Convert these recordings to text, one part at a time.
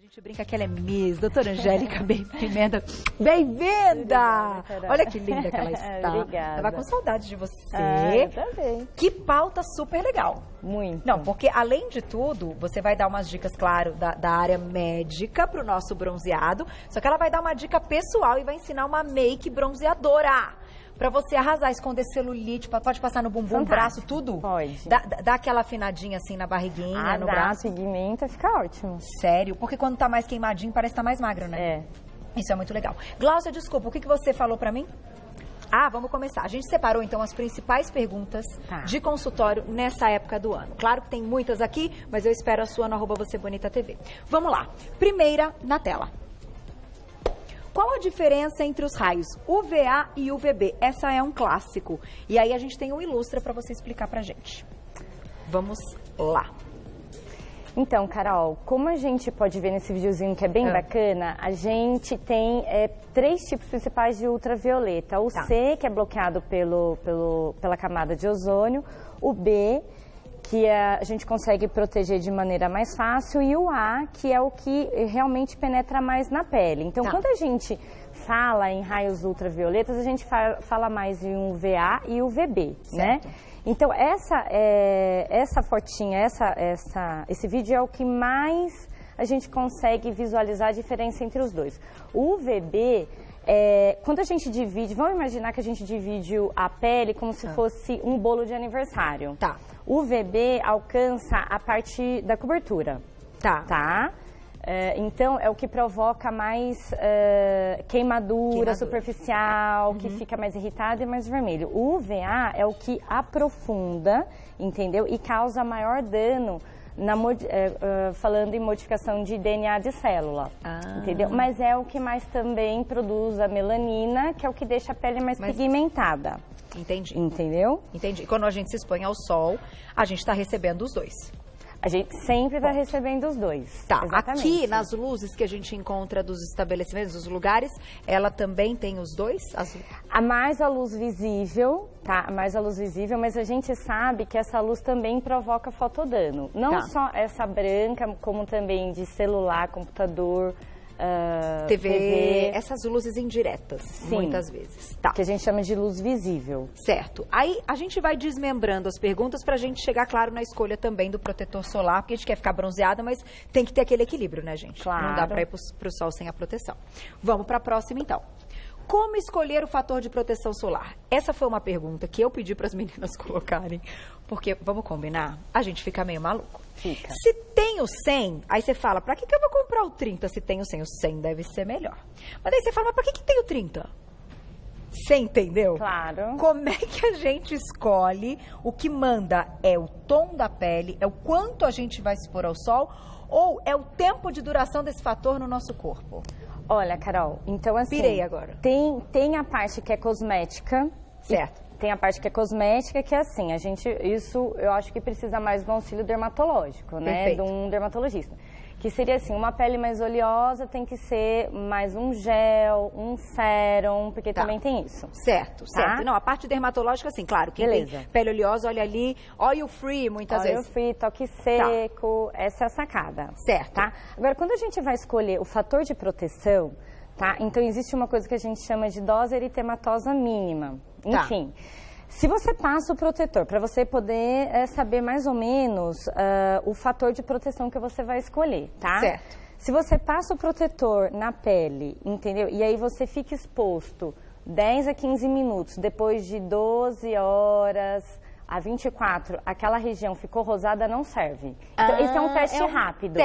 gente brinca que ela é Miss, doutora Angélica Pimenta. Bem-vinda! Olha que linda que ela está. Obrigada. Tava com saudade de você. Eu também. Que pauta super legal. Muito. Não, porque além de tudo, você vai dar umas dicas, claro, da área médica pro nosso bronzeado. Só que ela vai dar uma dica pessoal e vai ensinar uma make bronzeadora. Pra você arrasar, esconder celulite, pode passar no bumbum, braço, tudo? Pode. Dá aquela afinadinha assim na barriguinha, no braço. Pigmenta, fica ótimo. Sério? Porque quando tá mais queimadinho, parece que tá mais magro, né? É. Isso é muito legal. Glaucia, desculpa, o que você falou pra mim? Ah, vamos começar. A gente separou, então, as principais perguntas de consultório nessa época do ano. Claro que tem muitas aqui, mas eu espero a sua no @VocêBonitaTV. Vamos lá. Primeira na tela. Qual a diferença entre os raios UVA e UVB? Essa é um clássico. E aí a gente tem um ilustra para você explicar pra gente. Vamos lá. Então, Carol, como a gente pode ver nesse videozinho que é bem bacana, a gente tem 3 tipos principais de ultravioleta. O C, que é bloqueado pela camada de ozônio, o B, que a gente consegue proteger de maneira mais fácil, e o A, que é o que realmente penetra mais na pele. Então, quando a gente fala em raios ultravioletas, a gente fala mais em UVA e UVB, né? Então, essa fotinha, esse vídeo é o que mais a gente consegue visualizar a diferença entre os dois. O UVB, quando a gente divide, vamos imaginar que a gente divide a pele como se fosse um bolo de aniversário. Tá. O UVB alcança a parte da cobertura. Tá? Então, é o que provoca mais queimadura superficial, que fica mais irritado e mais vermelho. O UVA é o que aprofunda, entendeu? E causa maior dano, falando em modificação de DNA de célula, entendeu? Mas é o que mais também produz a melanina, que é o que deixa a pele mais pigmentada. Entendi. Entendeu? Entendi. E quando a gente se expõe ao sol, a gente está recebendo os dois. A gente sempre está recebendo os dois. Tá, exatamente. Aqui nas luzes que a gente encontra dos estabelecimentos, dos lugares, ela também tem os dois? Há mais a luz visível, tá? Mais a luz visível, mas a gente sabe que essa luz também provoca fotodano. Não só essa branca, como também de celular, computador, TV. Essas luzes indiretas, muitas vezes. Tá. Que a gente chama de luz visível. Certo. Aí a gente vai desmembrando as perguntas pra gente chegar, claro, na escolha também do protetor solar, porque a gente quer ficar bronzeada, mas tem que ter aquele equilíbrio, né, gente? Claro. Não dá pra ir pro sol sem a proteção. Vamos pra próxima, então. Como escolher o fator de proteção solar? Essa foi uma pergunta que eu pedi para as meninas colocarem, porque, vamos combinar, a gente fica meio maluco. Fica. Se tem o 100, aí você fala, para que eu vou comprar o 30 se tem o 100? O 100 deve ser melhor. Mas aí você fala, mas para que tem o 30? Você entendeu? Claro. Como é que a gente escolhe? O que manda é o tom da pele, é o quanto a gente vai se expor ao sol, ou é o tempo de duração desse fator no nosso corpo? Olha, Carol, então assim... Pirei agora. Tem a parte que é cosmética. Certo. Tem a parte que é cosmética, que é assim, isso eu acho que precisa mais do auxílio dermatológico, né? Perfeito. De um dermatologista. Que seria assim, uma pele mais oleosa tem que ser mais um gel, um sérum, porque também tem isso. Certo. Não, a parte dermatológica, assim, claro, quem tem pele oleosa, olha ali, oil free, muitas vezes. Oil free, toque seco, essa é a sacada. Certo. Tá? Agora, quando a gente vai escolher o fator de proteção, tá? Então, existe uma coisa que a gente chama de dose eritematosa mínima. Enfim, se você passa o protetor, para você poder saber mais ou menos o fator de proteção que você vai escolher, tá? Certo. Se você passa o protetor na pele, entendeu? E aí você fica exposto 10 a 15 minutos, depois de 12 horas a 24, aquela região ficou rosada, não serve. Então, esse é um teste rápido.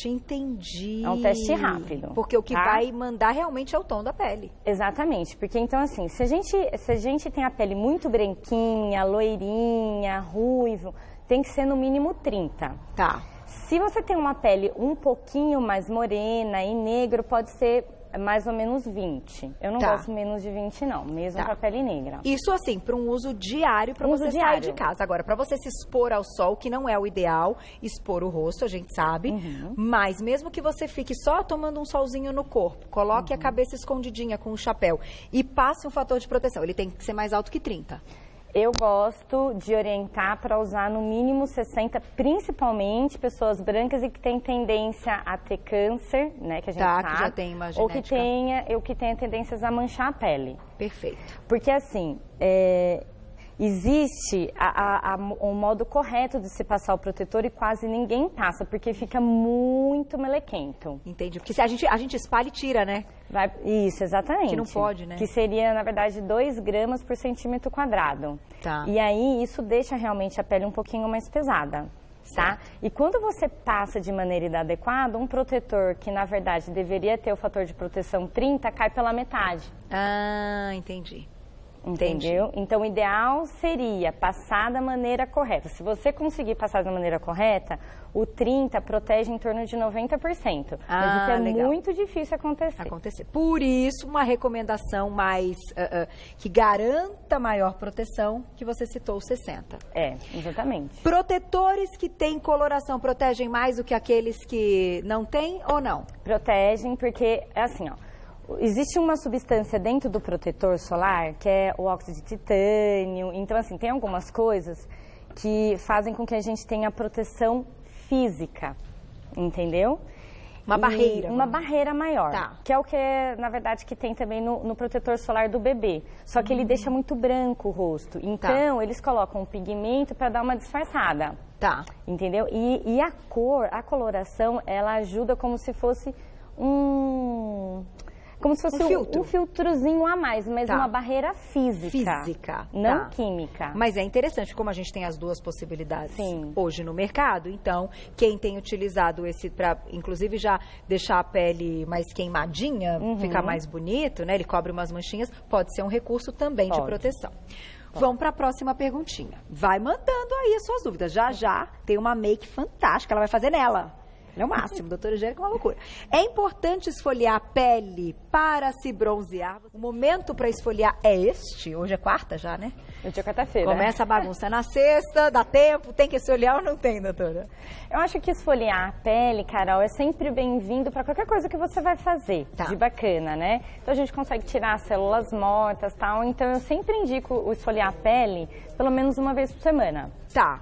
Entendi. É um teste rápido. Porque o que vai mandar realmente é o tom da pele. Exatamente, porque então assim, se a gente tem a pele muito branquinha, loirinha, ruivo, tem que ser no mínimo 30. Tá. Se você tem uma pele um pouquinho mais morena e negro, pode ser mais ou menos 20. Eu não gosto menos de 20 não, mesmo para pele negra. Isso assim, para um uso diário, para você sair de casa. Agora, para você se expor ao sol, que não é o ideal, expor o rosto, a gente sabe. Mas mesmo que você fique só tomando um solzinho no corpo, coloque a cabeça escondidinha com o chapéu e passe um fator de proteção. Ele tem que ser mais alto que 30. Eu gosto de orientar para usar no mínimo 60, principalmente pessoas brancas e que têm tendência a ter câncer, né, que a gente sabe. Que já tem uma ou genética. que tenha tendências a manchar a pele. Perfeito. Porque assim, existe um modo correto de se passar o protetor e quase ninguém passa, porque fica muito melequento. Entendi. Porque se a gente espalha e tira, né? Isso, exatamente. Que não pode, né? Que seria, na verdade, 2 gramas por centímetro quadrado. Tá. E aí, isso deixa realmente a pele um pouquinho mais pesada. Tá? E quando você passa de maneira inadequada, um protetor que, na verdade, deveria ter o fator de proteção 30, cai pela metade. Ah, entendi. Entendeu? Então, o ideal seria passar da maneira correta. Se você conseguir passar da maneira correta, o 30 protege em torno de 90%. Mas isso é legal. muito difícil acontecer. Por isso, uma recomendação mais que garanta maior proteção, que você citou, 60. Exatamente. Protetores que têm coloração protegem mais do que aqueles que não têm ou não? Protegem porque, é assim, ó. Existe uma substância dentro do protetor solar, que é o óxido de titânio. Então, assim, tem algumas coisas que fazem com que a gente tenha proteção física, entendeu? Uma barreira. Uma barreira maior, tá. Que é o que, na verdade, que tem também no protetor solar do bebê. Só que ele deixa muito branco o rosto. Então, eles colocam um pigmento para dar uma disfarçada. Tá. Entendeu? E a cor, a coloração, ela ajuda como se fosse um filtrozinho a mais, mas uma barreira física. Não química. Mas é interessante, como a gente tem as duas possibilidades hoje no mercado, então quem tem utilizado esse para, inclusive, já deixar a pele mais queimadinha, ficar mais bonito, né? Ele cobre umas manchinhas, pode ser um recurso também de proteção. Vamos para a próxima perguntinha. Vai mandando aí as suas dúvidas. Já tem uma make fantástica, ela vai fazer nela. É o máximo, doutora Angélica, é uma loucura. É importante esfoliar a pele para se bronzear? O momento para esfoliar é este? Hoje é quarta já, né? Hoje é quarta-feira. Começa a bagunça na sexta, dá tempo, tem que esfoliar ou não tem, doutora? Eu acho que esfoliar a pele, Carol, é sempre bem-vindo para qualquer coisa que você vai fazer de bacana, né? Então a gente consegue tirar as células mortas e tal, então eu sempre indico o esfoliar a pele pelo menos uma vez por semana. Tá.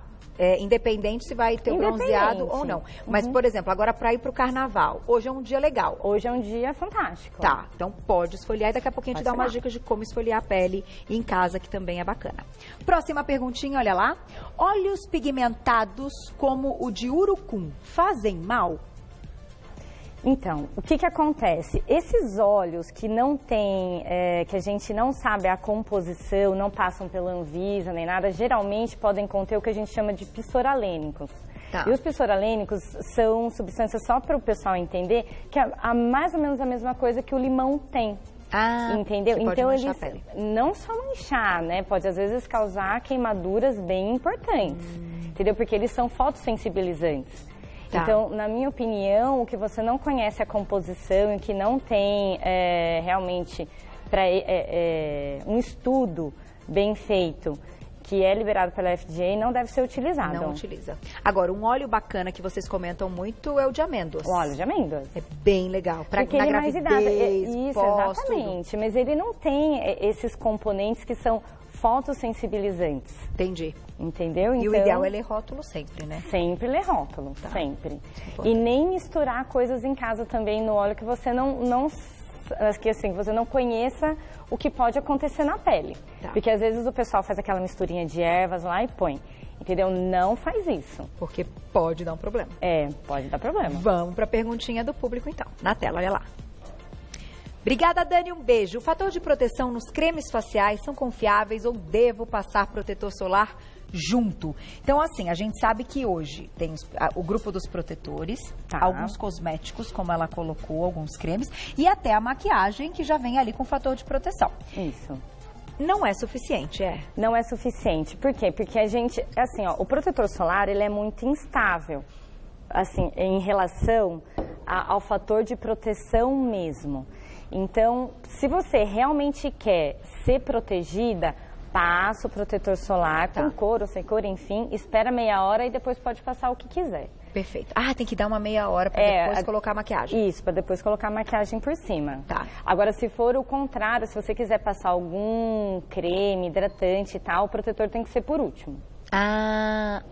Independente se vai ter o bronzeado ou não. Mas, por exemplo, agora para ir para o carnaval, hoje é um dia legal. Hoje é um dia fantástico. Tá, então pode esfoliar e daqui a pouquinho a gente dá umas dicas de como esfoliar a pele em casa, que também é bacana. Próxima perguntinha, olha lá. Olhos pigmentados como o de urucum fazem mal? Então, o que acontece? Esses óleos que não tem, que a gente não sabe a composição, não passam pela Anvisa nem nada, geralmente podem conter o que a gente chama de pissoralênicos. Tá. E os pissoralênicos são substâncias, só para o pessoal entender, que é mais ou menos a mesma coisa que o limão tem. Entendeu? Então eles não só manchar, né? Pode às vezes causar queimaduras bem importantes. Entendeu? Porque eles são fotossensibilizantes. Tá. Então, na minha opinião, o que você não conhece a composição e que não tem realmente um estudo bem feito, que é liberado pela FDA, não deve ser utilizado. Não utiliza. Agora, um óleo bacana que vocês comentam muito é o de amêndoas. O óleo de amêndoas. É bem legal. Porque ele é mais hidrata. Isso, exatamente. Tudo. Mas ele não tem esses componentes que são fotossensibilizantes. Entendi. Entendeu? E o ideal é ler rótulo sempre, né? Sempre ler rótulo, sempre. E nem misturar coisas em casa também no óleo que você você não conheça o que pode acontecer na pele. Tá. Porque às vezes o pessoal faz aquela misturinha de ervas lá e põe. Entendeu? Não faz isso. Porque pode dar um problema. Pode dar problema. Vamos para a perguntinha do público então. Na tela, olha lá. Obrigada, Dani, um beijo. O fator de proteção nos cremes faciais são confiáveis ou devo passar protetor solar junto? Então, assim, a gente sabe que hoje tem o grupo dos protetores, alguns cosméticos, como ela colocou, alguns cremes, e até a maquiagem, que já vem ali com fator de proteção. Isso. Não é suficiente, Não é suficiente. Por quê? Porque a gente, assim, ó, o protetor solar, ele é muito instável, assim, em relação ao fator de proteção mesmo. Então, se você realmente quer ser protegida, passa o protetor solar com cor ou sem cor, enfim, espera meia hora e depois pode passar o que quiser. Perfeito. Ah, tem que dar uma meia hora para depois colocar a maquiagem. Isso, para depois colocar a maquiagem por cima. Tá. Agora, se for o contrário, se você quiser passar algum creme, hidratante e tal, o protetor tem que ser por último. Ah,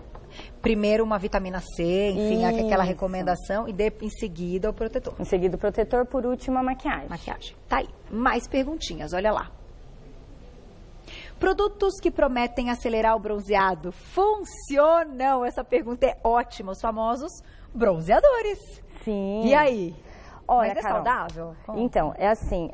primeiro uma vitamina C, enfim, aquela recomendação, e em seguida o protetor. Em seguida o protetor, por último a maquiagem. Maquiagem. Tá aí. Mais perguntinhas, olha lá. Produtos que prometem acelerar o bronzeado funcionam? Essa pergunta é ótima. Os famosos bronzeadores. Sim. E aí? Olha, mas é Carol, saudável? Então, é assim,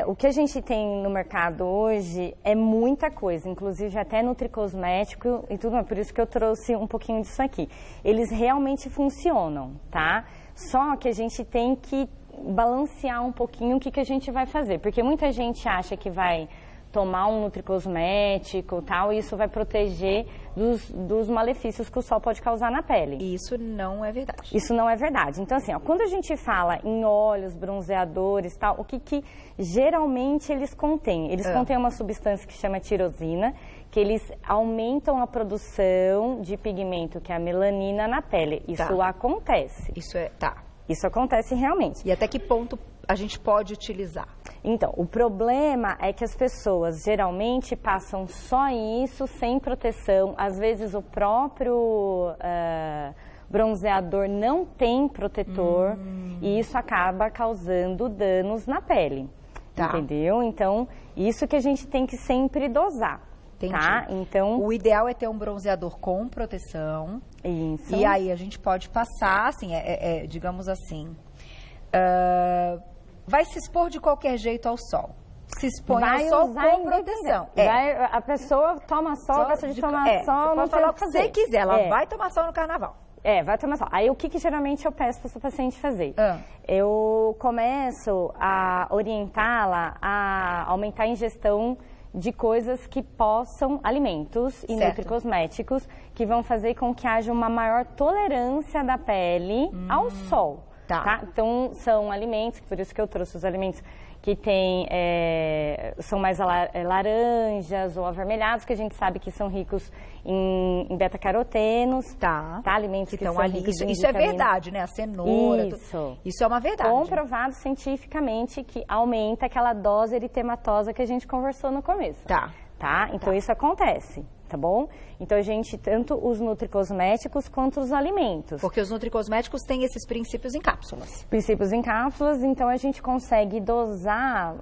o que a gente tem no mercado hoje é muita coisa, inclusive até nutricosmético e tudo, é por isso que eu trouxe um pouquinho disso aqui. Eles realmente funcionam, tá? Só que a gente tem que balancear um pouquinho o que a gente vai fazer, porque muita gente acha que vai tomar um nutricosmético e tal, e isso vai proteger dos malefícios que o sol pode causar na pele. E isso não é verdade. Isso não é verdade. Então, assim, quando a gente fala em óleos, bronzeadores e tal, o que geralmente eles contêm? Eles contêm uma substância que chama tirosina, que eles aumentam a produção de pigmento, que é a melanina, na pele. Isso acontece. Isso acontece realmente. E até que ponto a gente pode utilizar? Então, o problema é que as pessoas geralmente passam só isso, sem proteção. Às vezes o próprio bronzeador não tem protetor e isso acaba causando danos na pele. Entendeu? Então, isso que a gente tem que sempre dosar. Entendi. Tá? Então, o ideal é ter um bronzeador com proteção. Isso. E aí a gente pode passar, assim, digamos assim, vai se expor de qualquer jeito ao sol. Se expõe ao sol com proteção. A pessoa toma sol, gosta de tomar sol, não falar o que você quiser, ela vai tomar sol no carnaval. Vai tomar sol. Aí o que geralmente eu peço para o seu paciente fazer? Eu começo a orientá-la a aumentar a ingestão de coisas que possam, alimentos e nutricosméticos, que vão fazer com que haja uma maior tolerância da pele ao sol. Tá? Então, são alimentos, por isso que eu trouxe os alimentos que tem, são mais laranjas ou avermelhados, que a gente sabe que são ricos em beta-carotenos. Alimentos que são ali. ricos em Isso é verdade, né? A cenoura. Isso é uma verdade. Comprovado cientificamente que aumenta aquela dose eritematosa que a gente conversou no começo. Então, isso acontece. Tá bom? Então, a gente, tanto os nutricosméticos quanto os alimentos. Porque os nutricosméticos têm esses princípios em cápsulas. Princípios em cápsulas, então a gente consegue dosar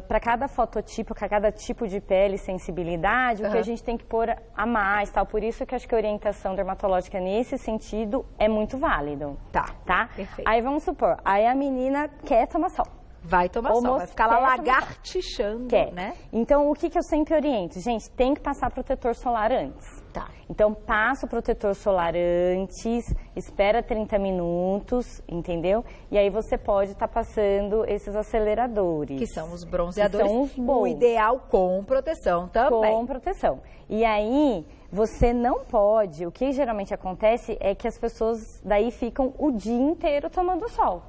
para cada fototipo, para cada tipo de pele e sensibilidade, o que a gente tem que pôr a mais, tal. Por isso que eu acho que a orientação dermatológica nesse sentido é muito válido. Tá? Perfeito. Aí vamos supor, aí a menina quer tomar sol. Vai tomar sol, vai ficar lá lagartixando, né? Então, o que eu sempre oriento? Gente, tem que passar protetor solar antes. Então, passa o protetor solar antes, espera 30 minutos, entendeu? E aí você pode estar passando esses aceleradores. Que são os bronzeadores. Que são os bons. O ideal com proteção também. Com proteção. E aí, você não pode, o que geralmente acontece é que as pessoas daí ficam o dia inteiro tomando sol.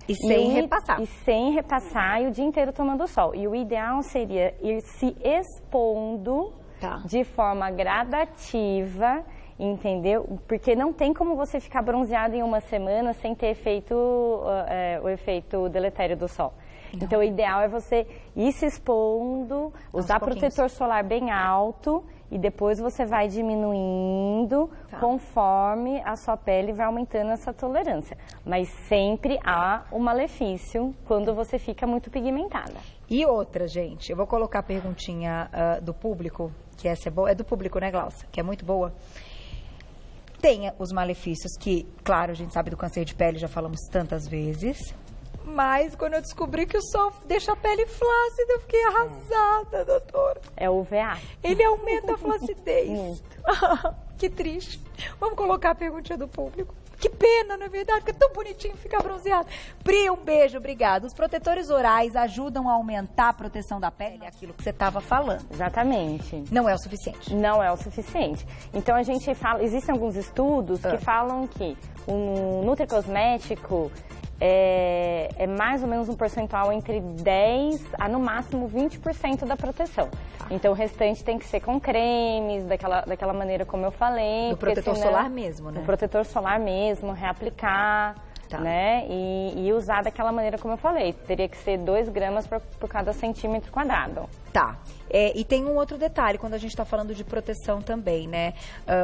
E sem repassar. E sem repassar e o dia inteiro tomando sol. E o ideal seria ir se expondo de forma gradativa, entendeu? Porque não tem como você ficar bronzeado em uma semana sem ter o efeito deletério do sol. Então, o ideal é você ir se expondo, usar protetor solar bem alto e depois você vai diminuindo conforme a sua pele vai aumentando essa tolerância. Mas sempre há um malefício quando você fica muito pigmentada. E outra, gente, eu vou colocar a perguntinha do público, que essa é boa. É do público, né, Glaucia? Que é muito boa. Tem os malefícios que, claro, a gente sabe do câncer de pele, já falamos tantas vezes. Mas quando eu descobri que o sol deixa a pele flácida, eu fiquei arrasada, doutora. É o UVA. Ele aumenta a flacidez. Que triste. Vamos colocar a perguntinha do público. Que pena, não é verdade? Porque é tão bonitinho ficar bronzeado. Pri, um beijo, obrigada. Os protetores orais ajudam a aumentar a proteção da pele? É aquilo que você estava falando. Exatamente. Não é o suficiente. Não é o suficiente. Então, a gente fala... Existem alguns estudos que falam que o nutricosmético... é mais ou menos um percentual entre 10% a no máximo 20% da proteção. Então o restante tem que ser com cremes, daquela maneira como eu falei. Do protetor solar mesmo, né? Do protetor solar mesmo, reaplicar. Né? E usar daquela maneira como eu falei. Teria que ser 2 gramas por cada centímetro quadrado. Tá. E tem um outro detalhe quando a gente está falando de proteção também, né?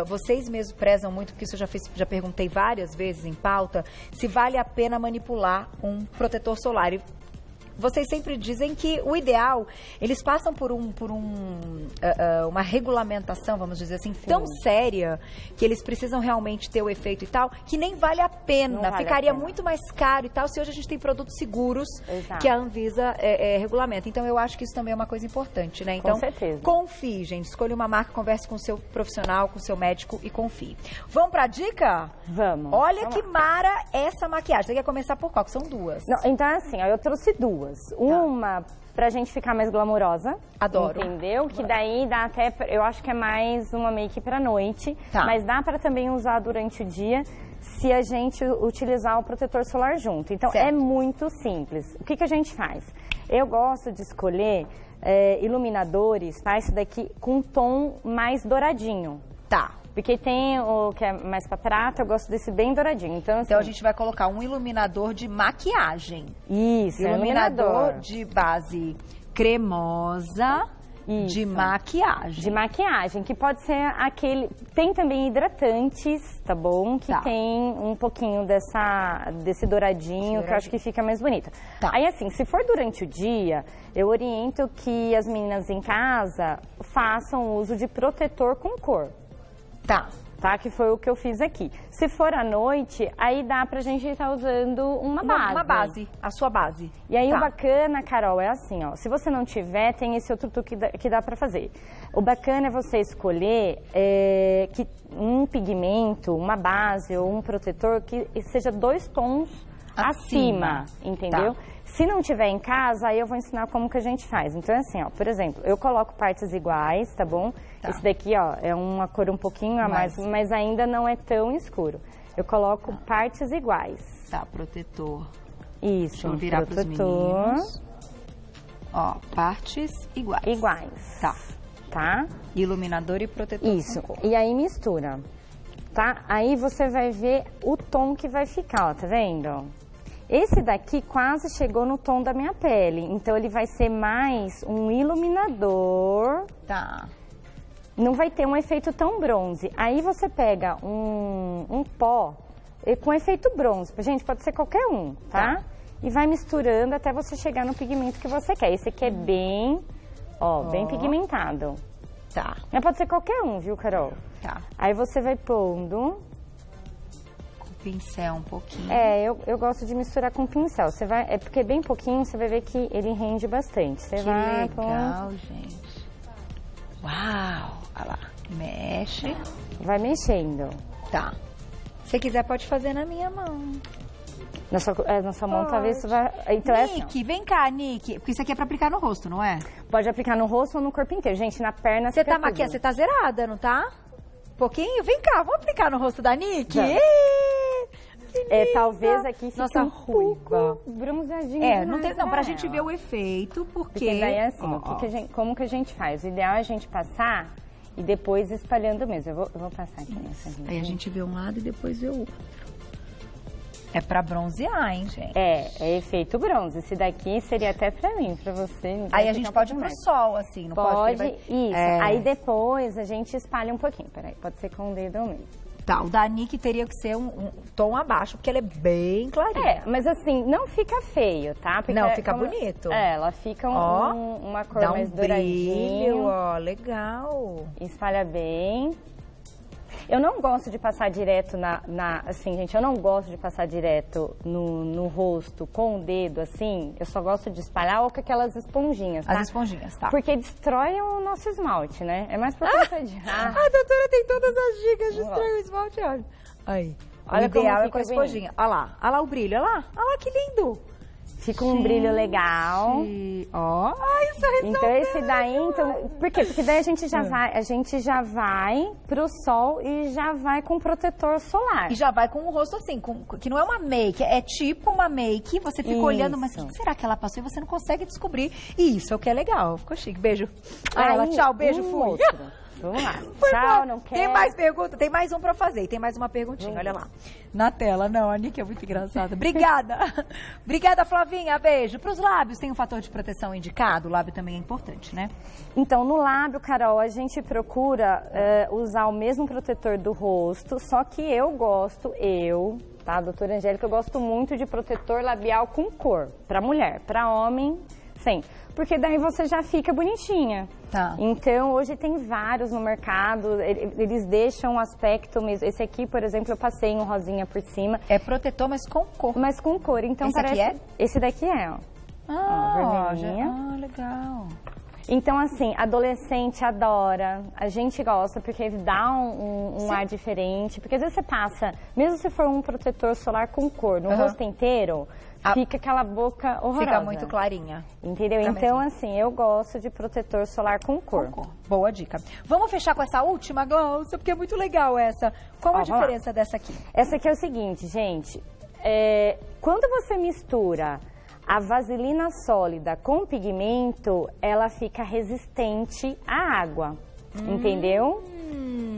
Vocês mesmos prezam muito, porque isso eu já perguntei várias vezes em pauta, se vale a pena manipular um protetor solar. E vocês sempre dizem que o ideal, eles passam por uma regulamentação, vamos dizer assim, tão séria, que eles precisam realmente ter o efeito e tal, que nem vale a pena. Ficaria muito mais caro e tal, se hoje a gente tem produtos seguros que a Anvisa regulamenta. Então, eu acho que isso também é uma coisa importante, né? Então, com certeza. Confie, gente. Escolha uma marca, converse com o seu profissional, com o seu médico e confie. Vamos pra dica? Vamos. Olha que mara essa maquiagem. Você quer começar por qual? Que são 2. Não, então, assim, ó, eu trouxe 2. Uma pra gente ficar mais glamurosa. Adoro. Entendeu? Que daí dá até, eu acho que é mais uma make pra noite. Mas dá pra também usar durante o dia se a gente utilizar o protetor solar junto. Então, é muito simples. O que a gente faz? Eu gosto de escolher iluminadores, tá? Esse daqui com um tom mais douradinho. Tá. Porque tem o que é mais pra prata, eu gosto desse bem douradinho. Então, assim, a gente vai colocar um iluminador de maquiagem. Isso, iluminador de base cremosa. Isso. De maquiagem. De maquiagem, que pode ser aquele... Tem também hidratantes, tá bom? Que tem um pouquinho desse douradinho, que eu acho que fica mais bonita. Aí, assim, se for durante o dia, eu oriento que as meninas em casa façam uso de protetor com cor. Tá? Que foi o que eu fiz aqui. Se for à noite, aí dá pra gente estar usando uma base. Uma base, a sua base. E aí o bacana, Carol, é assim, ó. Se você não tiver, tem esse outro truque que dá pra fazer. O bacana é você escolher que um pigmento, uma base ou um protetor que seja 2 tons acima, entendeu? Se não tiver em casa, aí eu vou ensinar como que a gente faz. Então, é assim, ó, por exemplo, eu coloco partes iguais, tá bom? Esse daqui, ó, é uma cor um pouquinho a mais, mas ainda não é tão escuro. Eu coloco partes iguais. Protetor. Isso, deixa eu virar pros meninos. Ó, partes iguais. Iguais. Tá? Iluminador e protetor. Isso. E aí mistura, tá? Aí você vai ver o tom que vai ficar, ó, tá vendo? Esse daqui quase chegou no tom da minha pele, então ele vai ser mais um iluminador. Não vai ter um efeito tão bronze. Aí você pega um pó com efeito bronze. Gente, pode ser qualquer um, tá? E vai misturando até você chegar no pigmento que você quer. Esse aqui é bem, bem pigmentado. Mas pode ser qualquer um, viu, Carol? Aí você vai pondo... Pincel um pouquinho. Eu gosto de misturar com pincel. Você vai, porque bem pouquinho, você vai ver que ele rende bastante. Você vai legal, gente. Uau! Olha lá. Mexe. Vai mexendo. Se quiser, pode fazer na minha mão. Na sua mão, talvez você vai... Então, Nick, vem cá, Nick. Porque isso aqui é pra aplicar no rosto, não é? Pode aplicar no rosto ou no corpo inteiro. Gente, na perna... Você tá maquiando, você tá zerada, não tá? Pouquinho? Vem cá, vamos aplicar no rosto da Nick? Talvez aqui fique nossa ruiva bronzeadinho. Não, pra gente ver o efeito, porque daí é assim, como que a gente faz? O ideal é a gente passar e depois espalhando mesmo. Eu vou passar aqui nessa. Aí a gente vê um lado e depois vê o outro. É pra bronzear, hein, gente? É efeito bronze. Esse daqui seria até pra mim, pra você. Aí a gente pode ir pro sol, assim, não pode? Isso. Aí depois a gente espalha um pouquinho. Peraí, pode ser com o dedo mesmo. O da Nick teria que ser um tom abaixo, porque ela é bem clarinha. Mas assim, não fica feio, tá? Porque não, fica bonito. Ela fica uma cor mais douradinha. Ó, legal. Espalha bem. Eu não gosto de passar direto assim, gente, eu não gosto de passar direto no rosto com o dedo, assim. Eu só gosto de espalhar ou com aquelas esponjinhas, tá? As esponjinhas, Porque destrói o nosso esmalte, né? É mais por conta de... A doutora tem todas as dicas, destrói o esmalte, olha. Aí. Olha o ideal é com a esponjinha. Olha lá o brilho, olha lá que lindo. Fica um brilho legal. Ó, isso resolveu. Então esse daí, por quê? Porque daí a gente já vai pro sol e já vai com protetor solar. E já vai com o rosto assim, que não é uma make, é tipo uma make, você fica olhando, mas o que será que ela passou? E você não consegue descobrir. E isso é o que é legal. Ficou chique. Beijo. Tchau, beijo, fui. Vamos lá. Tchau, não quero. Tem mais pergunta? Tem mais um pra fazer. Tem mais uma perguntinha, olha lá. Na tela, não, a Nick é muito engraçada. Obrigada. Obrigada, Flavinha. Beijo. Pros lábios, tem um fator de proteção indicado? O lábio também é importante, né? Então, no lábio, Carol, a gente procura usar o mesmo protetor do rosto, só que tá, doutora Angélica, eu gosto muito de protetor labial com cor. Pra mulher, pra homem, sim. Porque daí você já fica bonitinha. Tá. Então, hoje tem vários no mercado, eles deixam um aspecto mesmo. Esse aqui, por exemplo, eu passei um rosinha por cima. É protetor, mas com cor. Mas com cor, então esse parece... Aqui é? Esse daqui é, ó. Vermelhinha. Legal. Então, assim, adolescente adora, a gente gosta porque dá um ar diferente. Porque às vezes você passa, mesmo se for um protetor solar com cor, no rosto inteiro... Fica aquela boca horrorosa. Fica muito clarinha. Entendeu? Fica então, assim, eu gosto de protetor solar com cor. Boa dica. Vamos fechar com essa última, Glaucia, porque é muito legal essa. Qual a diferença dessa aqui? Essa aqui é o seguinte, gente. Quando você mistura a vaselina sólida com pigmento, ela fica resistente à água. Entendeu?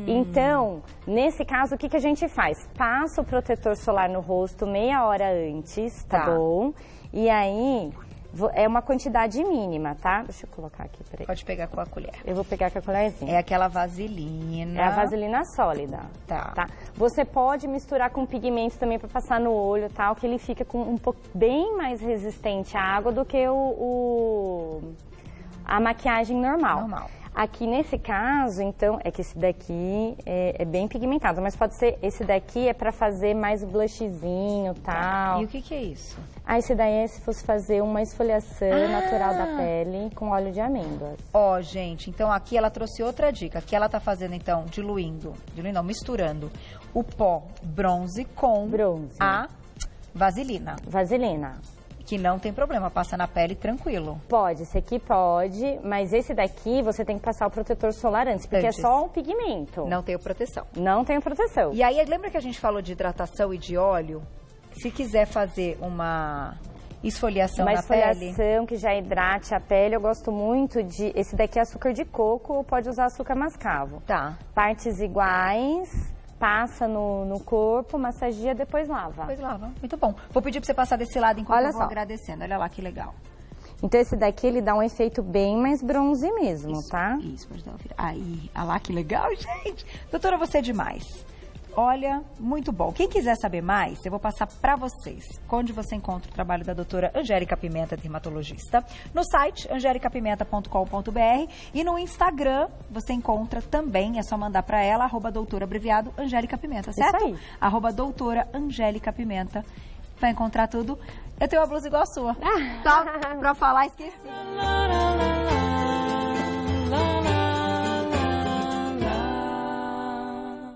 Então, nesse caso, o que a gente faz? Passa o protetor solar no rosto meia hora antes, tá bom? E aí, é uma quantidade mínima, tá? Deixa eu colocar aqui, peraí. Pode pegar com a colher. Eu vou pegar com a colherzinha. É aquela vaselina. É a vaselina sólida. Tá. Você pode misturar com pigmento também pra passar no olho, tal, que ele fica com um pouco bem mais resistente à água do que a maquiagem normal. Aqui nesse caso, então, é que esse daqui é bem pigmentado, mas pode ser, esse daqui é pra fazer mais blushzinho e tal. E o que é isso? Esse daí é se fosse fazer uma esfoliação natural da pele com óleo de amêndoas. Gente, então aqui ela trouxe outra dica. Aqui ela tá fazendo, então, misturando o pó bronze com a vaselina. Que não tem problema, passa na pele tranquilo. Pode, esse aqui pode, mas esse daqui você tem que passar o protetor solar antes, porque é só um pigmento. Não tem proteção. Não tem proteção. E aí, lembra que a gente falou de hidratação e de óleo? Se quiser fazer uma esfoliação na pele... Uma esfoliação que já hidrate a pele, eu gosto muito de... Esse daqui é açúcar de coco ou pode usar açúcar mascavo. Tá. Partes iguais... Passa no corpo, massagia, depois lava. Muito bom. Vou pedir pra você passar desse lado enquanto eu vou agradecendo. Olha lá que legal. Então esse daqui, ele dá um efeito bem mais bronze mesmo, tá? Isso, pode dar uma virada. Aí, olha lá que legal, gente. Doutora, você é demais. Olha, muito bom. Quem quiser saber mais, eu vou passar para vocês onde você encontra o trabalho da doutora Angélica Pimenta, dermatologista, no site angelicapimenta.com.br e no Instagram você encontra também, é só mandar para ela, @doutora abreviado Angélica Pimenta, certo? Isso aí. @doutora Angélica Pimenta. Vai encontrar tudo. Eu tenho uma blusa igual a sua. Tá? Pra falar, esqueci.